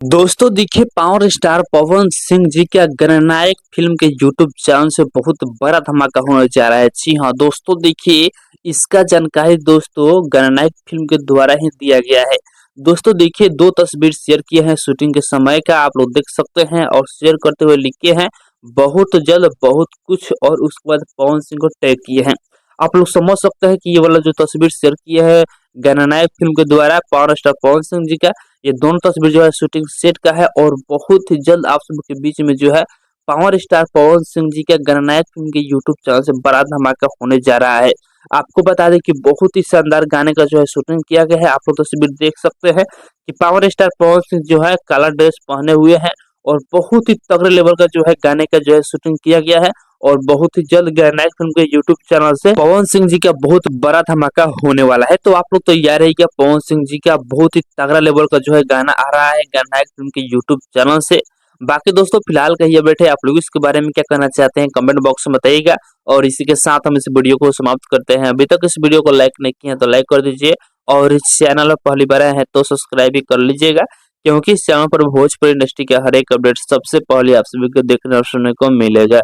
दोस्तों देखिए power star Pawan Singh ji का गणनायक फिल्म के यूट्यूब चैनल से बहुत बड़ा धमाका होने जा रहा है। जी हाँ दोस्तों देखिए इसका जानकारी दोस्तों गणनायक फिल्म के द्वारा ही दिया गया है। दोस्तों देखिए दो तस्वीर शेयर किए हैं शूटिंग के समय का, आप लोग देख सकते हैं और शेयर करते हुए लिखे हैं बहुत जल्द बहुत कुछ, और उसके बाद पवन सिंह को टैग किए हैं। आप लोग समझ सकते हैं कि ये वाला जो तस्वीर शेयर किया है गणनायक फिल्म के द्वारा पावर स्टार पवन सिंह जी का, ये दोनों तस्वीर जो है शूटिंग सेट का है और बहुत ही जल्द आप सबके बीच में जो है पावर स्टार पवन सिंह जी के गणनायक फिल्म के यूट्यूब चैनल से बड़ा धमाका होने जा रहा है। आपको बता दें कि बहुत ही शानदार गाने का जो है शूटिंग किया गया है। आप लोग तस्वीर देख सकते हैं कि पावर स्टार पवन सिंह जो है काला ड्रेस पहने हुए हैं और बहुत ही तगड़े लेवल का जो है गाने का जो है शूटिंग किया गया है। और बहुत ही जल्द गणनायक फिल्म के यूट्यूब चैनल से पवन सिंह जी का बहुत बड़ा धमाका होने वाला है। तो आप लोग तैयार है क्या पवन सिंह जी का बहुत ही तगड़ा लेवल का जो है गाना आ रहा है गणनायक फिल्म के यूट्यूब चैनल से। बाकी दोस्तों फिलहाल कहिए बैठे आप लोग इसके बारे में क्या कहना चाहते हैं कमेंट बॉक्स में बताइएगा। और इसी के साथ हम इस वीडियो को समाप्त करते हैं। अभी तक इस वीडियो को लाइक नहीं किया तो लाइक कर दीजिए और इस चैनल पर पहली बार आए हैं तो सब्सक्राइब भी कर लीजिएगा, क्योंकि इस चैनल पर भोजपुरी इंडस्ट्री के हर एक अपडेट सबसे पहले आप सभी को देखने और सुनने को मिलेगा।